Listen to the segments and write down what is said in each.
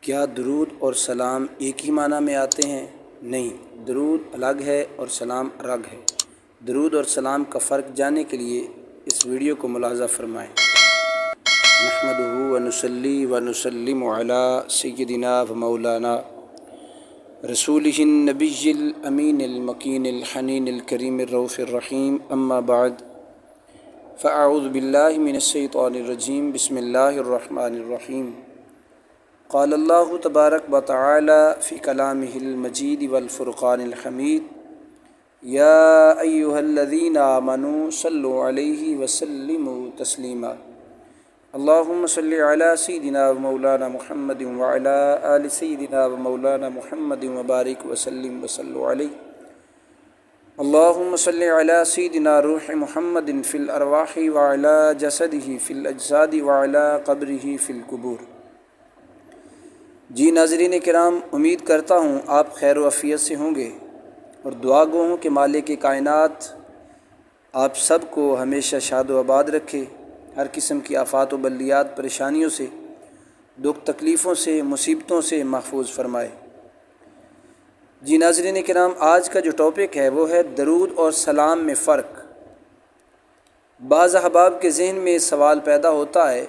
کیا درود اور سلام ایک ہی معنی میں آتے ہیں؟ نہیں، درود الگ ہے اور سلام الگ ہے۔ درود اور سلام کا فرق جاننے کے لیے اس ویڈیو کو ملاحظہ فرمائیں۔ نحمدہ و نصلی و نسلم علی سیدنا و مولانا رسولہ النبی الامین المکین الحنین الکریم الرؤوف الرحیم، اما بعد فاعوذ باللہ من الشیطان الرجیم، بسم اللہ الرحمن الرحیم۔ قال اللہ تبارک و تعالی فی کلامہ المجید والفرقان الحمید، یا ایہا الذین آمنوا صلوا علیہ وسلموا تسلیما۔ اللہم صلی علی سیدنا و مولانا محمد وعلی آل سیدنا و مولانا محمد وبارک وسلم وصلوا علیہ۔ اللہم صلی علی سیدنا روح محمد فی الارواح وعلی جسدہ فی الاجساد وعلی قبرہ فی القبور۔ جی ناظرین کرام، امید کرتا ہوں آپ خیر و عافیت سے ہوں گے اور دعا گو ہوں کہ مالک کائنات آپ سب کو ہمیشہ شاد و آباد رکھے، ہر قسم کی آفات و بلیات پریشانیوں سے، دکھ تکلیفوں سے، مصیبتوں سے محفوظ فرمائے۔ جی ناظرین کرام، آج کا جو ٹاپک ہے وہ ہے درود اور سلام میں فرق۔ بعض احباب کے ذہن میں سوال پیدا ہوتا ہے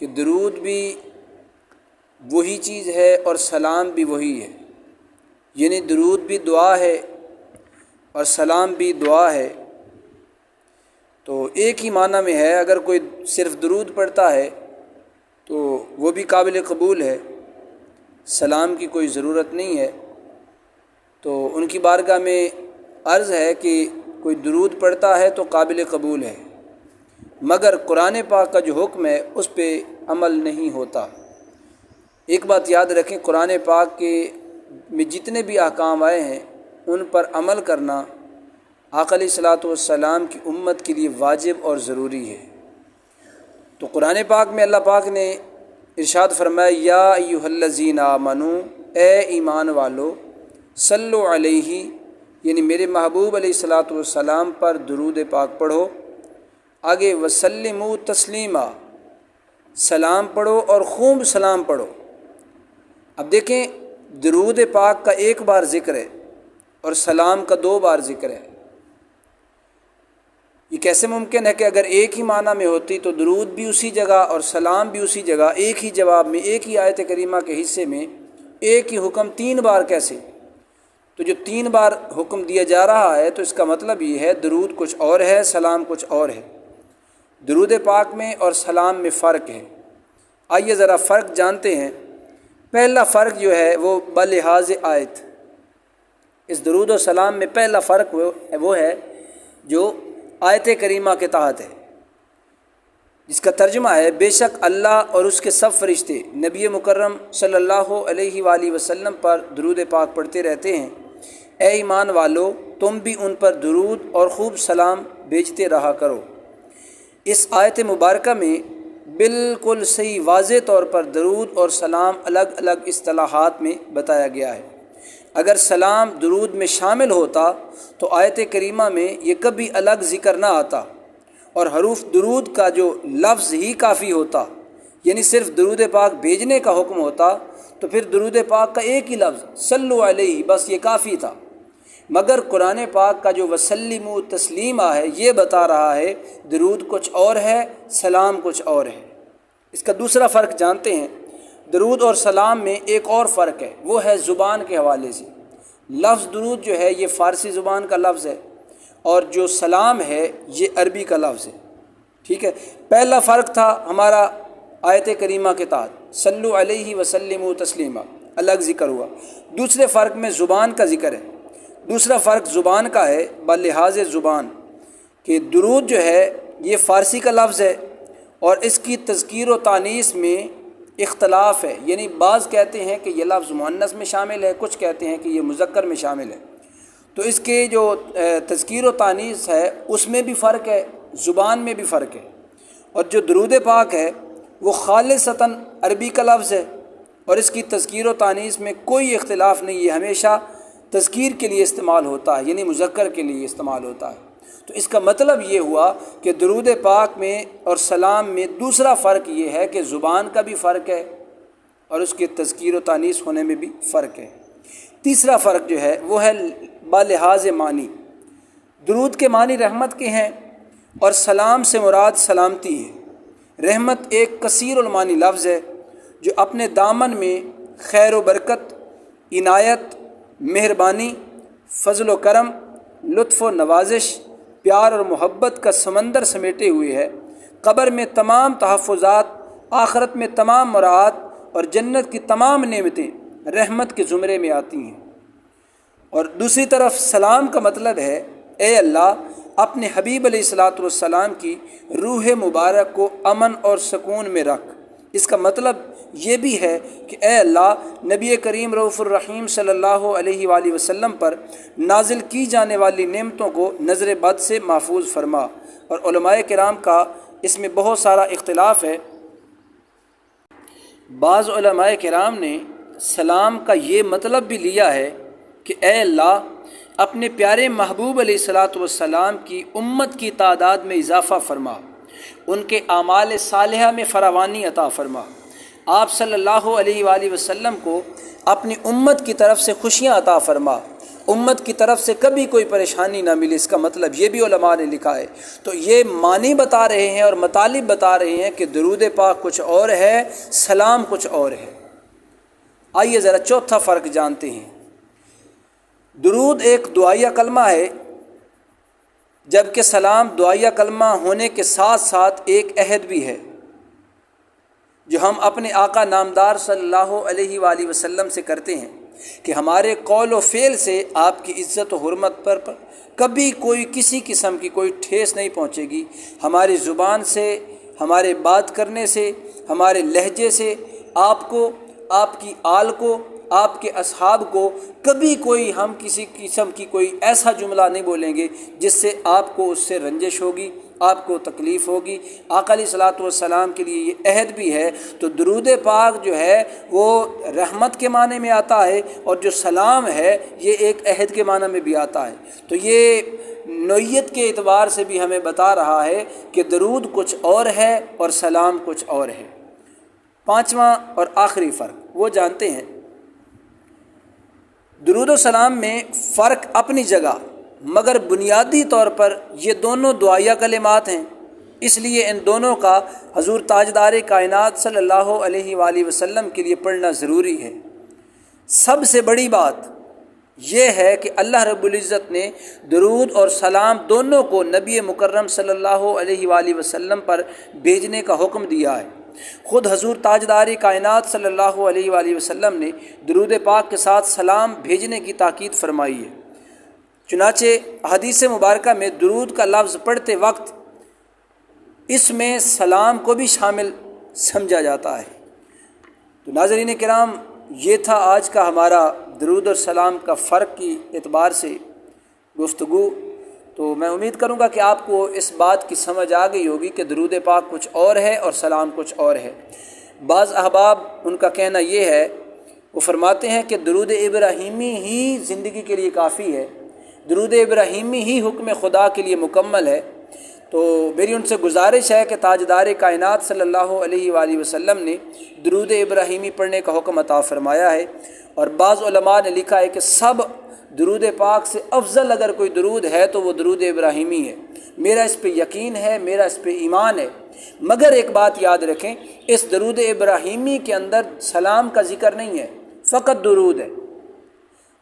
کہ درود بھی وہی چیز ہے اور سلام بھی وہی ہے، یعنی درود بھی دعا ہے اور سلام بھی دعا ہے، تو ایک ہی معنی میں ہے۔ اگر کوئی صرف درود پڑھتا ہے تو وہ بھی قابل قبول ہے، سلام کی کوئی ضرورت نہیں ہے، تو ان کی بارگاہ میں عرض ہے کہ کوئی درود پڑھتا ہے تو قابل قبول ہے، مگر قرآن پاک کا جو حکم ہے اس پہ عمل نہیں ہوتا۔ ایک بات یاد رکھیں، قرآن پاک کے میں جتنے بھی احکام آئے ہیں ان پر عمل کرنا آقا علیہ الصلوۃ والسلام کی امت کے لیے واجب اور ضروری ہے۔ تو قرآن پاک میں اللہ پاک نے ارشاد فرمایا، یا ایھا الذین آمنوا، اے ایمان والو، صلو علیہ، یعنی میرے محبوب علیہ الصلوۃ والسلام پر درود پاک پڑھو، آگے وسلموا تسلیما، سلام پڑھو اور خوب سلام پڑھو۔ اب دیکھیں، درود پاک کا ایک بار ذکر ہے اور سلام کا دو بار ذکر ہے۔ یہ کیسے ممکن ہے کہ اگر ایک ہی معنی میں ہوتی تو درود بھی اسی جگہ اور سلام بھی اسی جگہ، ایک ہی جواب میں، ایک ہی آیت کریمہ کے حصے میں ایک ہی حکم تین بار کیسے؟ تو جو تین بار حکم دیا جا رہا ہے تو اس کا مطلب یہ ہے درود کچھ اور ہے، سلام کچھ اور ہے۔ درود پاک میں اور سلام میں فرق ہے۔ آئیے ذرا فرق جانتے ہیں۔ پہلا فرق جو ہے وہ بلحاظ آیت، اس درود و سلام میں پہلا فرق وہ ہے جو آیت کریمہ کے تحت ہے، جس کا ترجمہ ہے، بے شک اللہ اور اس کے سب فرشتے نبی مکرم صلی اللہ علیہ وآلہ وسلم پر درود پاک پڑھتے رہتے ہیں، اے ایمان والو تم بھی ان پر درود اور خوب سلام بھیجتے رہا کرو۔ اس آیت مبارکہ میں بالکل صحیح واضح طور پر درود اور سلام الگ الگ اصطلاحات میں بتایا گیا ہے۔ اگر سلام درود میں شامل ہوتا تو آیت کریمہ میں یہ کبھی الگ ذکر نہ آتا اور حروف درود کا جو لفظ ہی کافی ہوتا، یعنی صرف درود پاک بھیجنے کا حکم ہوتا تو پھر درود پاک کا ایک ہی لفظ صلو علیہ بس یہ کافی تھا، مگر قرآن پاک کا جو وسلموا تسلیما ہے یہ بتا رہا ہے درود کچھ اور ہے، سلام کچھ اور ہے۔ اس کا دوسرا فرق جانتے ہیں۔ درود اور سلام میں ایک اور فرق ہے، وہ ہے زبان کے حوالے سے۔ لفظ درود جو ہے یہ فارسی زبان کا لفظ ہے اور جو سلام ہے یہ عربی کا لفظ ہے، ٹھیک ہے۔ پہلا فرق تھا ہمارا آیت کریمہ کے تحت، صلو علیہ وسلموا تسلیما، الگ ذکر ہوا۔ دوسرے فرق میں زبان کا ذکر ہے۔ دوسرا فرق زبان کا ہے بلحاظ زبان، کہ درود جو ہے یہ فارسی کا لفظ ہے اور اس کی تذکیر و تانیث میں اختلاف ہے، یعنی بعض کہتے ہیں کہ یہ لفظ مؤنث میں شامل ہے، کچھ کہتے ہیں کہ یہ مذکر میں شامل ہے، تو اس کے جو تذکیر و تانیث ہے اس میں بھی فرق ہے، زبان میں بھی فرق ہے۔ اور جو درود پاک ہے وہ خالصتاً عربی کا لفظ ہے اور اس کی تذکیر و تانیث میں کوئی اختلاف نہیں ہے، ہمیشہ تذکیر کے لیے استعمال ہوتا ہے، یعنی مذکر کے لیے استعمال ہوتا ہے۔ تو اس کا مطلب یہ ہوا کہ درود پاک میں اور سلام میں دوسرا فرق یہ ہے کہ زبان کا بھی فرق ہے اور اس کے تذکیر و تانیث ہونے میں بھی فرق ہے۔ تیسرا فرق جو ہے وہ ہے بالحاظ معنی۔ درود کے معنی رحمت کے ہیں اور سلام سے مراد سلامتی ہے۔ رحمت ایک کثیر المعانی لفظ ہے جو اپنے دامن میں خیر و برکت، عنایت، مہربانی، فضل و کرم، لطف و نوازش، پیار اور محبت کا سمندر سمیٹے ہوئے ہے۔ قبر میں تمام تحفظات، آخرت میں تمام مراعات اور جنت کی تمام نعمتیں رحمت کے زمرے میں آتی ہیں۔ اور دوسری طرف سلام کا مطلب ہے اے اللہ اپنے حبیب علیہ الصلاۃ والسلام کی روح مبارک کو امن اور سکون میں رکھ۔ اس کا مطلب یہ بھی ہے کہ اے اللہ نبی کریم رؤوف الرحیم صلی اللہ علیہ وآلہ وسلم پر نازل کی جانے والی نعمتوں کو نظر بد سے محفوظ فرما۔ اور علماء کرام کا اس میں بہت سارا اختلاف ہے۔ بعض علماء کرام نے سلام کا یہ مطلب بھی لیا ہے کہ اے اللہ اپنے پیارے محبوب علیہ الصلاۃ والسلام کی امت کی تعداد میں اضافہ فرما، ان کے اعمال صالحہ میں فراوانی عطا فرما، آپ صلی اللہ علیہ وآلہ وسلم کو اپنی امت کی طرف سے خوشیاں عطا فرما، امت کی طرف سے کبھی کوئی پریشانی نہ ملے۔ اس کا مطلب یہ بھی علماء نے لکھا ہے۔ تو یہ معنی بتا رہے ہیں اور مطالب بتا رہے ہیں کہ درود پاک کچھ اور ہے، سلام کچھ اور ہے۔ آئیے ذرا چوتھا فرق جانتے ہیں۔ درود ایک دعائیہ کلمہ ہے، جبکہ سلام دعائیہ کلمہ ہونے کے ساتھ ساتھ ایک عہد بھی ہے جو ہم اپنے آقا نامدار صلی اللہ علیہ وآلہ وسلم سے کرتے ہیں کہ ہمارے قول و فعل سے آپ کی عزت و حرمت پر کبھی کوئی کسی قسم کی کوئی ٹھیس نہیں پہنچے گی۔ ہماری زبان سے، ہمارے بات کرنے سے، ہمارے لہجے سے آپ کو، آپ کی آل کو، آپ کے اصحاب کو کبھی کوئی ہم کسی قسم کی کوئی ایسا جملہ نہیں بولیں گے جس سے آپ کو اس سے رنجش ہوگی، آپ کو تکلیف ہوگی۔ آقا علیہ الصلاۃ والسلام کے لیے یہ عہد بھی ہے۔ تو درود پاک جو ہے وہ رحمت کے معنی میں آتا ہے، اور جو سلام ہے یہ ایک عہد کے معنی میں بھی آتا ہے۔ تو یہ نوعیت کے اعتبار سے بھی ہمیں بتا رہا ہے کہ درود کچھ اور ہے اور سلام کچھ اور ہے۔ پانچواں اور آخری فرق وہ جانتے ہیں۔ درود و سلام میں فرق اپنی جگہ، مگر بنیادی طور پر یہ دونوں دعائیہ کلمات ہیں، اس لیے ان دونوں کا حضور تاجدار کائنات صلی اللہ علیہ وآلہ وسلم کے لیے پڑھنا ضروری ہے۔ سب سے بڑی بات یہ ہے کہ اللہ رب العزت نے درود اور سلام دونوں کو نبی مکرم صلی اللہ علیہ وآلہ وسلم پر بھیجنے کا حکم دیا ہے۔ خود حضور تاجدار کائنات صلی اللہ علیہ وآلہ وسلم نے درود پاک کے ساتھ سلام بھیجنے کی تاکید فرمائی ہے۔ چنانچہ حدیث مبارکہ میں درود کا لفظ پڑھتے وقت اس میں سلام کو بھی شامل سمجھا جاتا ہے۔ تو ناظرین کرام، یہ تھا آج کا ہمارا درود اور سلام کا فرق کی اعتبار سے گفتگو۔ تو میں امید کروں گا کہ آپ کو اس بات کی سمجھ آ گئی ہوگی کہ درود پاک کچھ اور ہے اور سلام کچھ اور ہے۔ بعض احباب ان کا کہنا یہ ہے، وہ فرماتے ہیں کہ درود ابراہیمی ہی زندگی کے لیے کافی ہے، درود ابراہیمی ہی حکم خدا کے لیے مکمل ہے۔ تو میری ان سے گزارش ہے کہ تاجدار کائنات صلی اللہ علیہ وآلہ وسلم نے درود ابراہیمی پڑھنے کا حکم عطا فرمایا ہے، اور بعض علماء نے لکھا ہے کہ سب درود پاک سے افضل اگر کوئی درود ہے تو وہ درود ابراہیمی ہے۔ میرا اس پہ یقین ہے، میرا اس پہ ایمان ہے، مگر ایک بات یاد رکھیں، اس درود ابراہیمی کے اندر سلام کا ذکر نہیں ہے، فقط درود ہے۔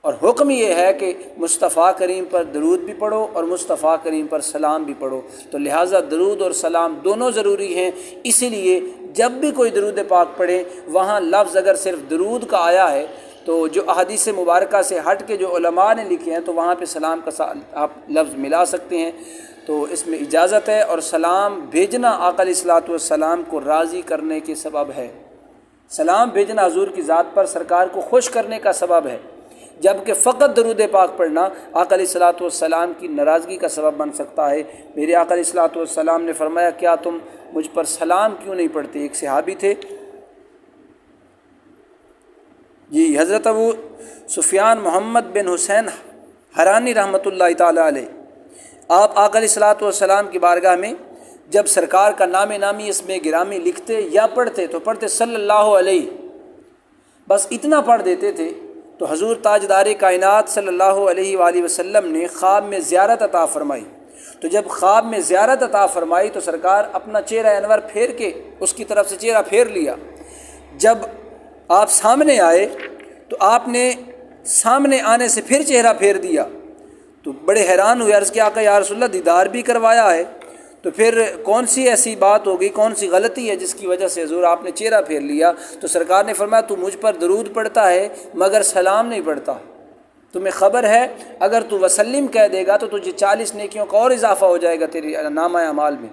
اور حکم یہ ہے کہ مصطفیٰ کریم پر درود بھی پڑھو اور مصطفیٰ کریم پر سلام بھی پڑھو۔ تو لہٰذا درود اور سلام دونوں ضروری ہیں، اسی لیے جب بھی کوئی درود پاک پڑھیں وہاں لفظ اگر صرف درود کا آیا ہے تو جو احادیث مبارکہ سے ہٹ کے جو علماء نے لکھے ہیں تو وہاں پہ سلام کا آپ لفظ ملا سکتے ہیں۔ تو اس میں اجازت ہے، اور سلام بھیجنا آقا علیہ الصلاۃ والسلام کو راضی کرنے کے سبب ہے۔ سلام بھیجنا حضور کی ذات پر سرکار کو خوش کرنے کا سبب ہے، جبکہ فقط درود پاک پڑھنا آقا علیہ الصلاۃ والسلام کی ناراضگی کا سبب بن سکتا ہے۔ میرے آقا علیہ الصلاۃ والسلام نے فرمایا، کیا تم مجھ پر سلام کیوں نہیں پڑھتے؟ ایک صحابی تھے جی، حضرت ابو سفیان محمد بن حسین حرانی رحمۃ اللہ تعالیٰ علیہ، آپ آقا علیہ الصلاۃ والسلام کی بارگاہ میں جب سرکار کا نام نامی اس میں گرامی لکھتے یا پڑھتے تو پڑھتے صلی اللہ علیہ، بس اتنا پڑھ دیتے تھے تو حضور تاجدار کائنات صلی اللہ علیہ وآلہ وسلم نے خواب میں زیارت عطا فرمائی۔ تو جب خواب میں زیارت عطا فرمائی تو سرکار اپنا چہرہ انور پھیر کے اس کی طرف سے چہرہ پھیر لیا۔ جب آپ سامنے آئے تو آپ نے سامنے آنے سے پھر چہرہ پھیر دیا، تو بڑے حیران ہوئے، عرض کیا آقا یا رسول اللہ دیدار بھی کروایا ہے، تو پھر کون سی ایسی بات ہو گئی، کون سی غلطی ہے جس کی وجہ سے حضور آپ نے چہرہ پھیر لیا؟ تو سرکار نے فرمایا تو مجھ پر درود پڑھتا ہے مگر سلام نہیں پڑھتا، تمہیں خبر ہے اگر تو وسلم کہہ دے گا تو تجھے 40 نیکیوں کا اور اضافہ ہو جائے گا تیری نامہ اعمال میں۔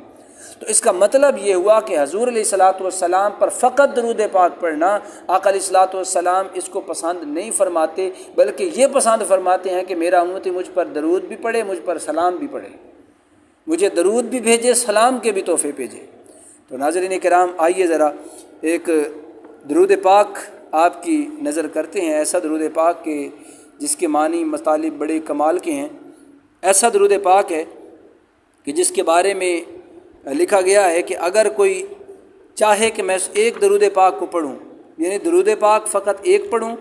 تو اس کا مطلب یہ ہوا کہ حضور علیہ الصلاۃ والسلام پر فقط درود پاک پڑھنا، آقا علیہ الصلاۃ والسلام اس کو پسند نہیں فرماتے، بلکہ یہ پسند فرماتے ہیں کہ میرا امتی مجھ پر درود بھی پڑھے، مجھ پر سلام بھی پڑھے، مجھے درود بھی بھیجے، سلام کے بھی تحفے بھیجے۔ تو ناظرین کرام آئیے ذرا ایک درود پاک آپ کی نظر کرتے ہیں، ایسا درود پاک کہ جس کے معنی مطالب بڑے کمال کے ہیں۔ ایسا درود پاک ہے کہ جس کے بارے میں لکھا گیا ہے کہ اگر کوئی چاہے کہ میں ایک درود پاک کو پڑھوں، یعنی درود پاک فقط ایک پڑھوں،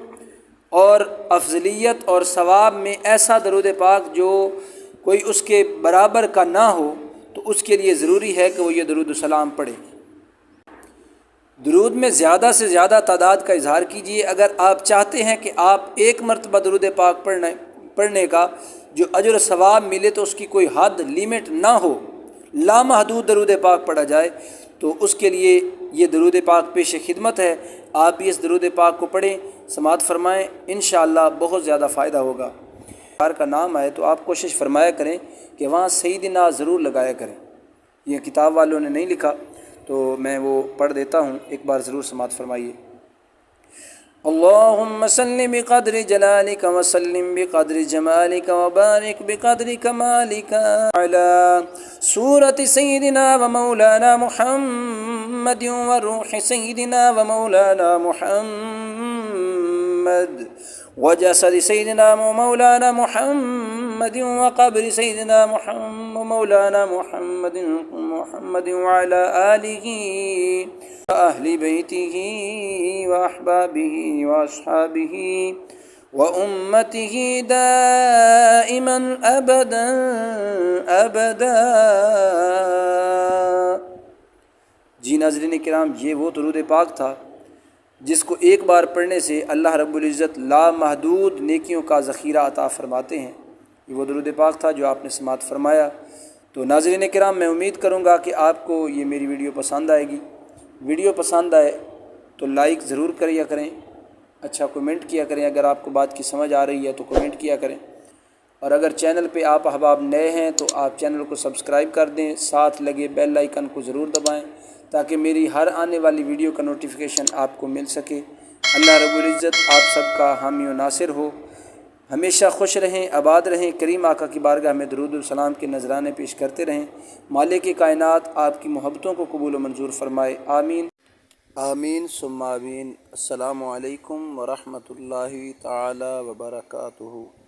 اور افضلیت اور ثواب میں ایسا درود پاک جو کوئی اس کے برابر کا نہ ہو، تو اس کے لیے ضروری ہے کہ وہ یہ درود و سلام پڑھے۔ درود میں زیادہ سے زیادہ تعداد کا اظہار کیجیے۔ اگر آپ چاہتے ہیں کہ آپ ایک مرتبہ درود پاک پڑھنے کا جو اجر و ثواب ملے تو اس کی کوئی حد لیمٹ نہ ہو، لامحدود درود پاک پڑھا جائے، تو اس کے لیے یہ درود پاک پیش خدمت ہے۔ آپ بھی اس درود پاک کو پڑھیں، سماعت فرمائیں، انشاءاللہ بہت زیادہ فائدہ ہوگا۔ کا نام آئے تو آپ کوشش فرمایا کریں کہ وہاں سیدنا ضرور لگایا کریں۔ یہ کتاب والوں نے نہیں لکھا تو میں وہ پڑھ دیتا ہوں، ایک بار ضرور سماعت فرمائیے۔ اللہم صلی بقدر جلالک وسلم بقدر جمالک وبارک بقدر کمالک علی صورت سیدنا و مولانا محمد وروح سیدنا و مولانا محمد وجسد سيدنا مولانا محمد وقبر سيدنا مولانا محمد وعلى آله وأهل بيته وأحبابه وأصحابه وأمته دائما أبدا أبدا۔ جی ناظرین کرام، یہ وہ درود پاک تھا جس کو ایک بار پڑھنے سے اللہ رب العزت لامحدود نیکیوں کا ذخیرہ عطا فرماتے ہیں۔ یہ وہ درود پاک تھا جو آپ نے سماعت فرمایا۔ تو ناظرین کرام، میں امید کروں گا کہ آپ کو یہ میری ویڈیو پسند آئے گی۔ ویڈیو پسند آئے تو لائک ضرور کیا کریں، اچھا کومنٹ کیا کریں، اگر آپ کو بات کی سمجھ آ رہی ہے تو کومنٹ کیا کریں، اور اگر چینل پہ آپ احباب نئے ہیں تو آپ چینل کو سبسکرائب کر دیں، ساتھ لگے بیل آئیکن کو ضرور دبائیں تاکہ میری ہر آنے والی ویڈیو کا نوٹیفیکیشن آپ کو مل سکے۔ اللہ رب العزت آپ سب کا حامی و ناصر ہو، ہمیشہ خوش رہیں، آباد رہیں، کریم آقا کی بارگاہ میں درود السلام کے نذرانے پیش کرتے رہیں۔ مالک کائنات آپ کی محبتوں کو قبول و منظور فرمائے، آمین آمین ثم آمین۔ السلام علیکم ورحمۃ اللہ تعالی وبرکاتہ۔